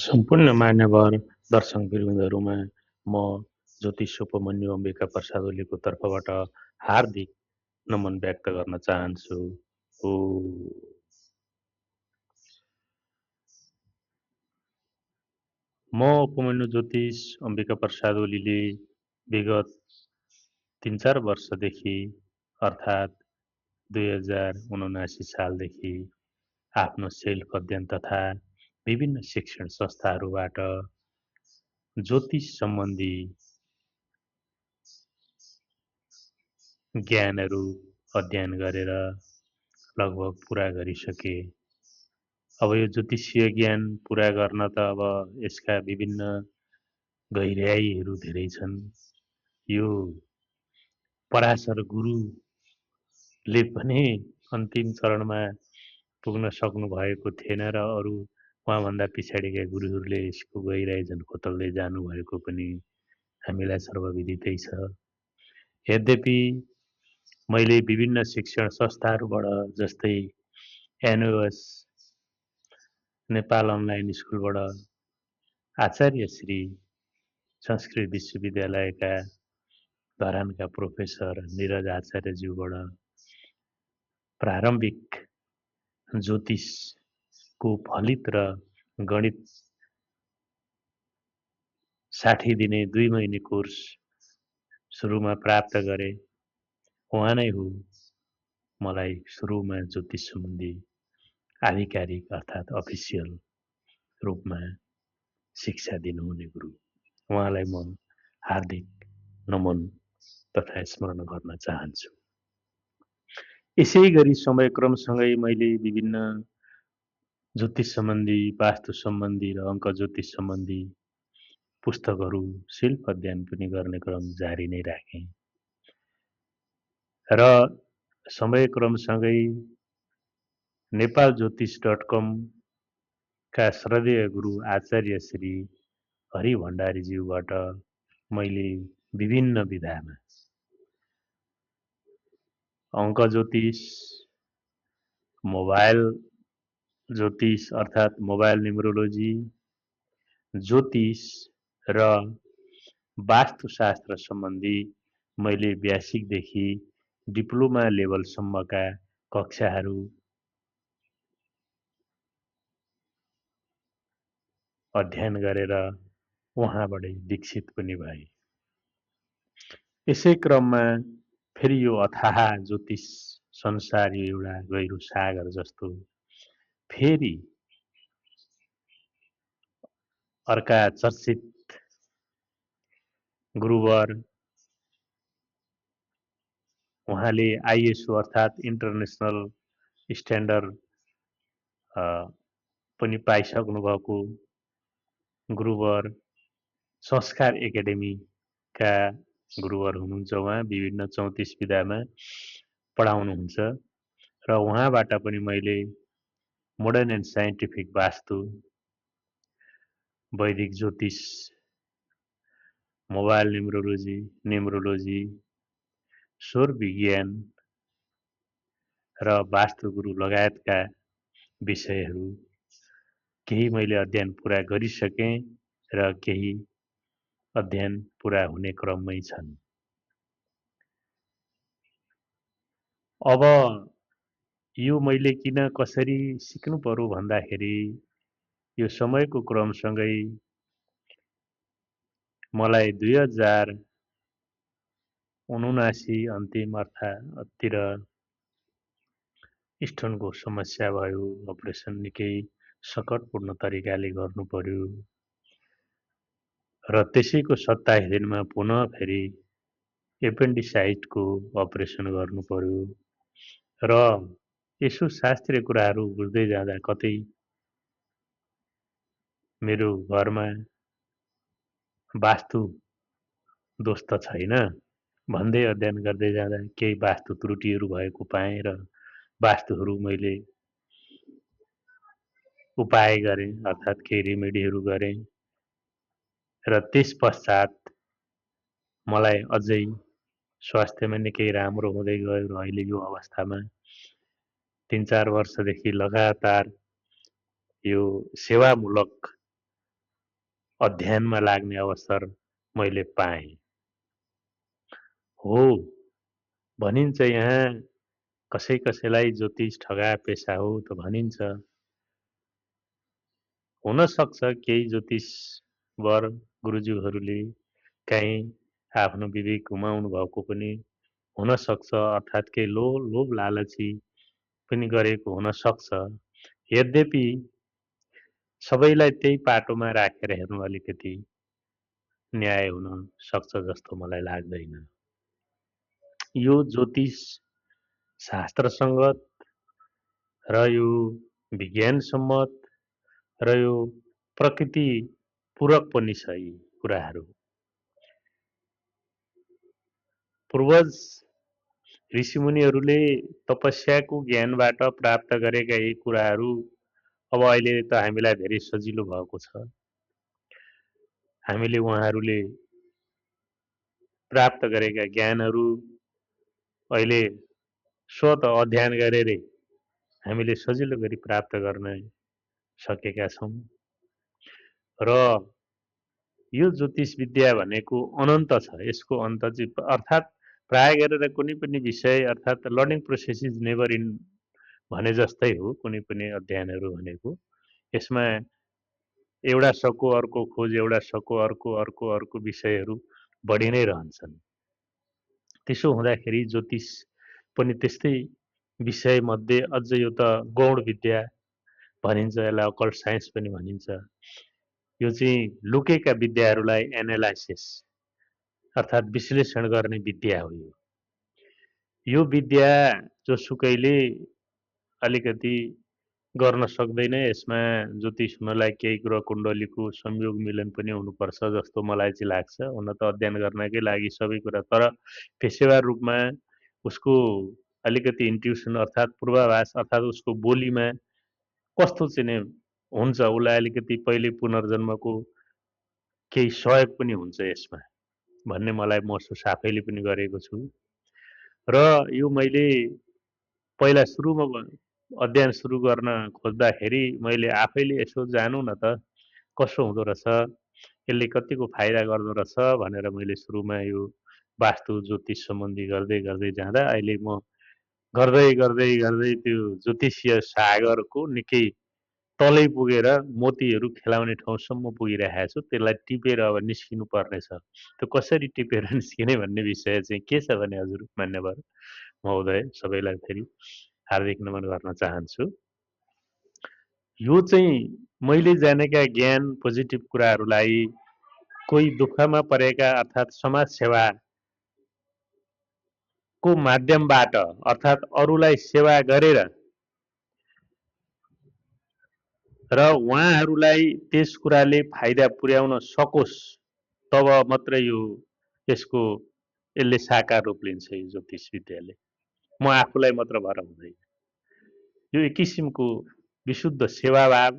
सम्पूर्ण मान्यवर दर्शकवृन्दहरूमा म ज्योतिष उपमन्यु अम्बिका प्रसाद ओलीको तर्फबाट हार्दिक नमन व्यक्त गर्न चाहन्छु। ओ म उपमन्यु ज्योतिष अम्बिका प्रसाद ओलीले विगत 3-4 वर्षदेखि अर्थात् 2079 सालदेखि आफ्नो सेल्फ अध्ययन तथा विभिन्न शिक्षण संस्थाहरूबाट ज्योतिष सम्बन्धी ज्ञानहरू अध्ययन गरेर लगभग पुरा गरिसके। अब यो ज्योतिषीय ज्ञान पुरा गर्न त अब यसका विभिन्न गहिराइहरू धेरै छन्। यो पराशर गुरुले पनि अन्तिम चरणमा पुग्न सक्नु भएको थिएन र अरू उहाँभन्दा पछाडिका गुरुहरूले यसको गहिराइ झन् खोतल्दै जानुभएको पनि हामीलाई सर्वविदितै छ। यद्यपि मैले विभिन्न शिक्षण संस्थाहरूबाट जस्तै एनओएस नेपाल अनलाइन स्कुलबाट आचार्य श्री संस्कृत विश्वविद्यालयका धरानका प्रोफेसर निरज आचार्यज्यूबाट प्रारम्भिक ज्योतिषको फलित र गणित 60 दिने 2 महिने कोर्स सुरुमा प्राप्त गरे। उहाँ नै हो मलाई सुरुमा ज्योतिष सम्बन्धी आधिकारिक अर्थात् अफिसियल रूपमा शिक्षा दिनुहुने गुरु। उहाँलाई म हार्दिक नमन तथा स्मरण गर्न चाहन्छु। यसै गरी समयक्रमसँगै मैले विभिन्न ज्योतिष सम्बन्धी, वास्तु सम्बन्धी र अङ्क ज्योतिष सम्बन्धी पुस्तकहरू शिल्प अध्ययन पनि गर्ने क्रम जारी नै राखेँ र समयक्रमसँगै नेपालज्योतिष.com का श्रद्धेय गुरु आचार्य श्री हरि भण्डारीज्यूबाट मैले विभिन्न विधामा अङ्क ज्योतिष, मोबाइल ज्योतिष अर्थात् मोबाइल न्युमरोलोजी, ज्योतिष र वास्तुशास्त्र सम्बन्धी मैले बेसिकदेखि डिप्लोमा लेभलसम्मका कक्षाहरू अध्ययन गरेर उहाँबाटै दीक्षित पनि भए। यसै क्रममा फेरि यो अथाह ज्योतिष संसार यो एउटा गहिरो सागर जस्तो फेरि अर्का चर्चित गुरुवर उहाँले आइएसओ अर्थात् इन्टरनेसनल स्ट्यान्डर्ड पनि पाइसक्नु भएको गुरुवर संस्कार एकाडेमीका गुरुवर हुनुहुन्छ। उहाँ विभिन्न 34 विधामा पढाउनुहुन्छ र उहाँबाट पनि मैले मोडर्न एन्ड साइन्टिफिक वास्तु, वैदिक ज्योतिष, मोबाइल न्युमरोलोजी, सौर विज्ञान र वास्तुगुरु लगायतका विषयहरू केही मैले अध्ययन पुरा गरिसकेँ र केही अध्ययन पुरा हुने क्रममै छन्। अब यो मैले किन कसरी सिक्नु पर्यो भन्दाखेरि यो समयको क्रमसँगै मलाई 2079 अन्तिम अर्थातिर स्टोनको समस्या भयो। अपरेसन निकै सकटपूर्ण तरिकाले गर्नु पर्यो र त्यसैको 27 दिनमा पुनः फेरि एपेन्डिसाइटको अपरेसन गर्नु पर्यो र यसो शास्त्रीय कुराहरू बुझ्दै जाँदा कतै मेरो घरमा वास्तु दोष त छैन भन्दै अध्ययन गर्दै जाँदा केही वास्तु त्रुटिहरू भएको पाएँ र वास्तुहरू मैले उपाय गरेँ अर्थात् केही रेमेडीहरू गरेँ र त्यस पश्चात मलाई अझै स्वास्थ्यमा निकै राम्रो हुँदै गयो र अहिले यो अवस्थामा 3-4 वर्षदेखि लगातार यो सेवामूलक अध्ययनमा लाग्ने अवसर मैले पाएँ। हो, भनिन्छ यहाँ कसैलाई ज्योतिष ठगा पेशा हो त भनिन्छ। हुन सक्छ केही ज्योतिषवर गुरुज्यूहरूले काहीँ आफ्नो विवेक गुमाउनु भएको पनि हुन सक्छ, अर्थात् केही लोभ लालची पनि गरेको हुन सक्छ। यद्यपि सबैलाई त्यही पाटोमा राखेर हेर्नु अलिकति न्याय हुन सक्छ जस्तो मलाई लाग्दैन। यो ज्योतिष शास्त्रसङ्गत र यो विज्ञानसम्मत र यो प्रकृति पूरक पनि छ। यी कुराहरू पूर्वज ऋषिमुनिहरूले तपस्याको ज्ञानबाट प्राप्त गरेका यी कुराहरू अब अहिले त हामीलाई धेरै सजिलो भएको छ। हामीले उहाँहरूले प्राप्त गरेका ज्ञानहरू अहिले स्वत अध्ययन गरेर हामीले सजिलो गरी प्राप्त गर्न सकेका छौँ। र यो ज्योतिष विद्या भनेको अनन्त छ। यसको अन्त चाहिँ अर्थात् प्राय गरेर कुनै पनि विषय अर्थात् learning process is never in भने जस्तै हो। कुनै पनि अध्ययनहरू भनेको यसमा एउटा सको अर्को खोज, एउटा सको अर्को विषयहरू बढी नै रहन्छन्। त्यसो हुँदाखेरि ज्योतिष पनि त्यस्तै विषय मध्ये अझ यो त गौण विद्या भनिन्छ, यसलाई अकल्ट साइन्स पनि भनिन्छ। यो चाहिँ लुकेका विद्याहरूलाई एनालाइसिस अर्थात् विश्लेषण गर्ने विद्या हो। यो विद्या जोसुकैले अलिकति गर्न सक्दैन। यसमा ज्योतिष हुनलाई केही ग्रह कुण्डलीको संयोग मिलन पनि हुनुपर्छ जस्तो मलाई चाहिँ लाग्छ। हुन त अध्ययन गर्नकै लागि सबै कुरा, तर पेशेवर रूपमा उसको अलिकति इन्ट्युसन अर्थात् पूर्वाभास अर्थात् उसको बोलीमा कस्तो चाहिँ हुन्छ, उसलाई अलिकति पहिले पुनर्जन्मको केही सहयोग पनि हुन्छ यसमा भन्ने मलाई महसुस आफैले पनि गरेको छु। र यो मैले पहिला सुरुमा अध्ययन सुरु गर्न खोज्दाखेरि मैले आफैले यसो जानु न त कसो हुँदो रहेछ, यसले कतिको फाइदा गर्दो रहेछ भनेर मैले सुरुमा यो वास्तु ज्योतिष सम्बन्धी गर्दै गर्दै जाँदा अहिले म गर्दै गर्दै गर्दै त्यो ज्योतिषीय सागरको निकै तलै पुगेर मोतीहरू खेलाउने ठाउँसम्म पुगिरहेको छु। त्यसलाई टिपेर अब निस्किनु पर्नेछ। त्यो कसरी टिपेर निस्किने भन्ने विषय चाहिँ के छ भने हजुर मान्यवर महोदय सबैलाई फेरि हार्दिक नमन गर्न चाहन्छु। यो चाहिँ मैले जानेका ज्ञान पोजिटिभ कुराहरूलाई कोही दुःखमा परेका अर्थात् समाज सेवाको माध्यमबाट अर्थात् अरूलाई सेवा गरेर र उहाँहरूलाई त्यस कुराले फाइदा पुर्याउन सकोस् तब मात्रै यसले साकार रूप लिन्छ। यो ज्योतिष विद्याले म आफूलाई मात्र भएर हुँदैन। यो एक किसिमको विशुद्ध सेवाभाव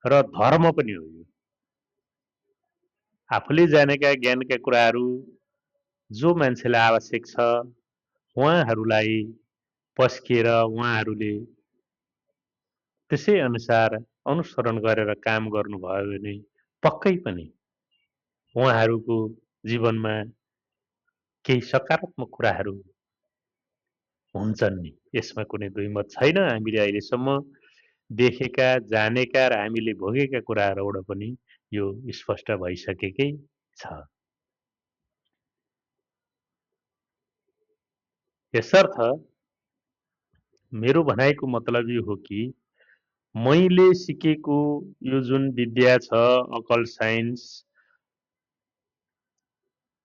र धर्म पनि हो। यो आफूले जानेका ज्ञानका कुराहरू जो मान्छेलाई आवश्यक छ उहाँहरूलाई पस्किएर उहाँहरूले त्यसै अनुसार अनुसरण गरेर काम गर्नुभयो भने पक्कै पनि उहाँहरूको जीवनमा केही सकारात्मक कुराहरू हुन्छन् नि, यसमा कुनै दुई मत छैन। हामीले अहिलेसम्म देखेका जानेका र हामीले भोगेका कुराहरूबाट पनि यो स्पष्ट भइसकेकै छ। यसर्थ मेरो भनाइको मतलब यो हो कि मैले सिकेको यो जुन विद्या छ अकल्ट साइन्स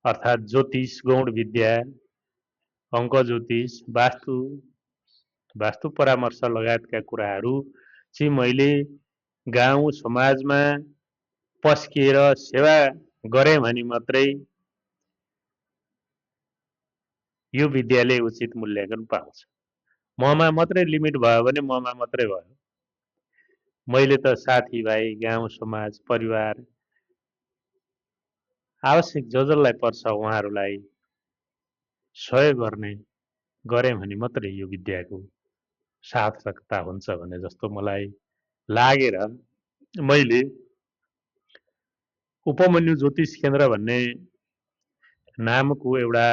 अर्थात् ज्योतिष गौण विद्या, अङ्क ज्योतिष, वास्तु परामर्श लगायतका कुराहरू चाहिँ मैले गाउँ समाजमा पस्किएर सेवा गरेँ भने मात्रै यो विद्याले उचित मूल्याङ्कन पाउँछ। ममा मात्रै लिमिट भयो भने ममा मात्रै भयो। मैले त साथीभाइ, गाउँ समाज, परिवार आवश्यक जसलाई पर्छ उहाँहरूलाई सहयोग गरेँ भने मात्रै यो विद्याको सार्थकता हुन्छ भने जस्तो मलाई लागेर मैले उपमन्यु ज्योतिष केन्द्र भन्ने नामको एउटा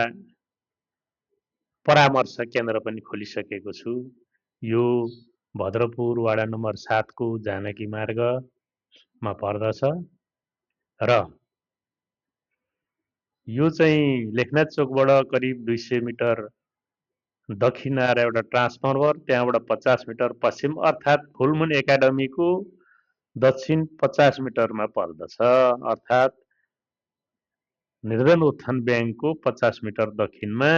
परामर्श केन्द्र पनि खोलिसकेको छु। यो भद्रपुर वडा नम्बर 7 को जानकी मार्गमा पर्दछ र यो चाहिँ लेखनाथ चोकबाट करिब 200 मिटर दक्षिण आएर एउटा ट्रान्सफर्मर, त्यहाँबाट 50 मिटर पश्चिम अर्थात् फुलमुन एकाडेमीको दक्षिण 50 मिटरमा पर्दछ। अर्थात् निर्धन उत्थान ब्याङ्कको 50 मिटर दक्षिणमा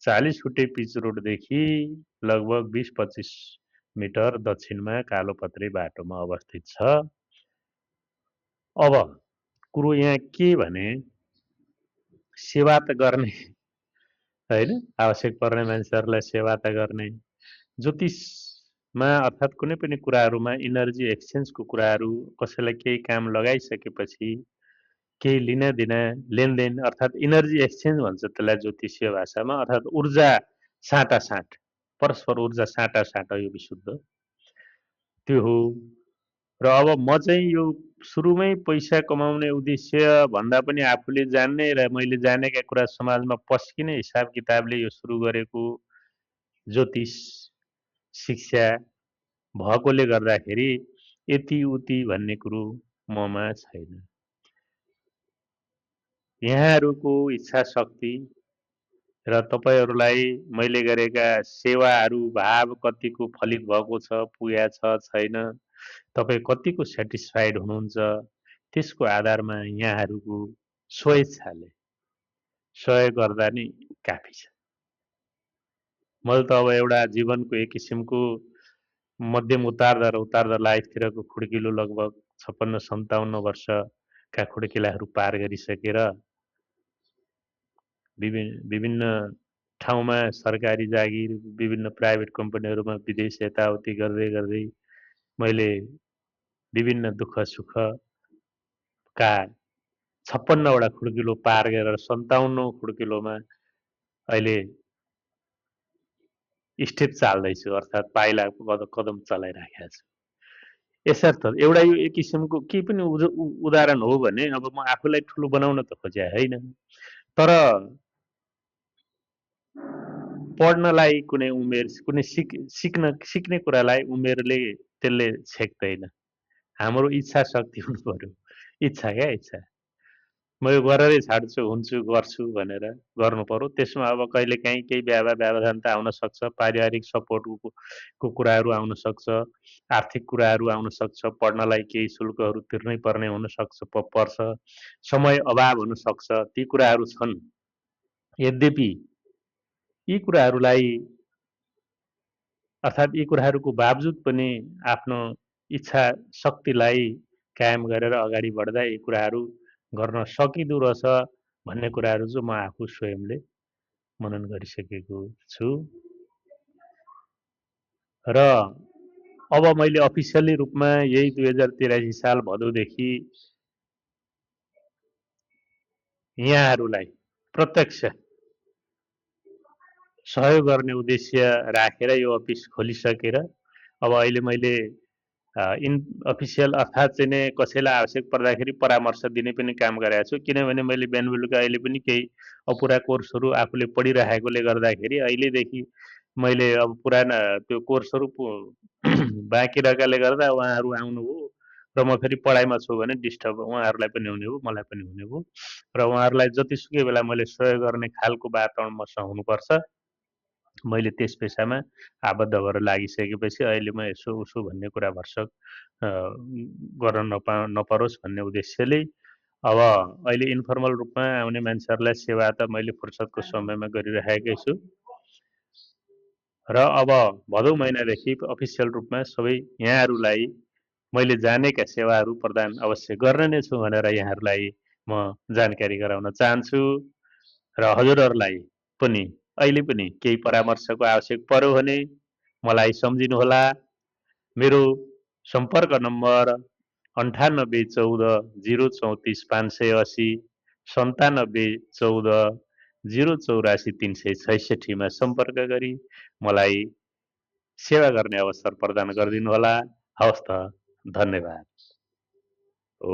40 फुटे पिच रोडदेखि लगभग 20-25 मिटर दक्षिणमा कालोपत्रे बाटोमा अवस्थित छ। अब कुरो यहाँ के भने सेवा त गर्ने हैन, आवश्यक पर्ने मान्छेहरूलाई सेवा त गर्ने। ज्योतिषमा अर्थात् कुनै पनि कुराहरूमा इनर्जी एक्सचेन्जको कुराहरू कसैलाई केही काम लगाइसकेपछि केही लिन दिन लेनदेन अर्थात् इनर्जी एक्सचेन्ज भन्छ त्यसलाई ज्योतिषीय भाषामा, अर्थात् ऊर्जा साटासाट, परस्पर ऊर्जा साटासाट यो विशुद्ध त्यो हो। र अब म चाहिँ यो सुरुमै पैसा कमाउने उद्देश्य भन्दा पनि आफूले जान्ने र मैले जानेका कुरा समाजमा पस्किने हिसाब किताबले यो सुरु गरेको ज्योतिष शिक्षा भएकोले गर्दाखेरि यति उति भन्ने कुरो ममा छैन। यहाँहरूको इच्छा शक्ति र तपाईहरूलाई मैले गरेका सेवाहरू भाव कतिको फलित भएको छ, पुगेको छ छैन, तपाईँ कतिको सेटिस्फाइड हुनुहुन्छ, त्यसको आधारमा यहाँहरूको स्वेच्छाले सहयोग गर्दा नि काफी छ। मैले त अब एउटा जीवनको एक किसिमको मध्यम उतार्दर लाइफतिरको खुड्किलो लगभग 56-57 वर्षका खुड्किलाहरू पार गरिसकेर विभिन्न ठाउँमा सरकारी जागिर, विभिन्न प्राइभेट कम्पनीहरूमा विदेश यताउति गर्दै गर्दै मैले विभिन्न दुःख सुखका 56 वटा खुड्किलो पार गरेर 57औं खुड्किलोमा अहिले स्टेप चाल्दैछु, अर्थात् पाइला कदम चलाइराखेको छु। यसर्थ एउटा यो एक किसिमको के पनि उदाहरण हो भने अब म आफूलाई ठुलो बनाउन त खोजे होइन, तर पढ्नलाई कुनै उमेर, कुनै सिक्ने कुरालाई उमेरले त्यसले छेक्दैन। हाम्रो इच्छा शक्ति हुनु पर्यो। इच्छा क्या इच्छा, म यो गरेरै छाड्छु, हुन्छु, गर्छु भनेर गर्नु पर्यो। त्यसमा अब कहिले काहीँ केही व्यवधान त आउन सक्छ, पारिवारिक सपोर्टको कुराहरू आउन सक्छ, आर्थिक कुराहरू आउन सक्छ, पढ्नलाई केही शुल्कहरू तिर्नै पर्ने हुन सक्छ, पर्छ, समय अभाव हुन सक्छ, ती कुराहरू छन्। यद्यपि यी कुराहरूलाई अर्थात् यी कुराहरूको बावजुद पनि आफ्नो इच्छा शक्तिलाई कायम गरेर अगाडि बढ्दा यी कुराहरू गर्न सकिँदो रहेछ भन्ने कुराहरू चाहिँ म आफू स्वयंले मनन गरिसकेको छु। र अब मैले अफिसियली रूपमा यही 2083 साल भदौदेखि यहाँहरूलाई प्रत्यक्ष सहयोग गर्ने उद्देश्य राखेर यो अफिस खोलिसकेर अब अहिले मैले इन अफिसियल अर्थात् चाहिँ नै कसैलाई आवश्यक पर्दाखेरि परामर्श दिने पनि काम गरेको छु। किनभने मैले बिहान बेलुका अहिले पनि केही अपुरा कोर्सहरू आफूले पढिराखेकोले गर्दाखेरि अहिलेदेखि मैले अब पुराना त्यो कोर्सहरू बाँकी रहेकाले गर्दा उहाँहरू आउनुभयो र म फेरि पढाइमा छु भने डिस्टर्ब उहाँहरूलाई पनि हुने भयो, मलाई पनि हुने भयो र उहाँहरूलाई जतिसुकै बेला मैले सहयोग गर्ने खालको वातावरण मसँग हुनुपर्छ। मैले त्यस पेसामा आबद्ध भएर लागिसकेपछि अहिले म यसो उसो भन्ने कुरा भरसक गर्न नपरोस् भन्ने उद्देश्यले अब अहिले इन्फर्मल रूपमा आउने मान्छेहरूलाई सेवा त मैले फुर्सदको समयमा गरिरहेकै छु र अब भदौ महिनादेखि अफिसियल रूपमा सबै यहाँहरूलाई मैले जानेका सेवाहरू प्रदान अवश्य गर्ने नै छु भनेर यहाँहरूलाई म जानकारी गराउन चाहन्छु। र हजुरहरूलाई पनि अहिले पनि केही परामर्शको आवश्यक पर्यो भने मलाई सम्झिनुहोला। मेरो सम्पर्क नम्बर 9814 034 580 9714 084 366 मा सम्पर्क गरी मलाई सेवा गर्ने अवसर प्रदान गरिदिनुहोला। हवस् त, धन्यवाद। ओ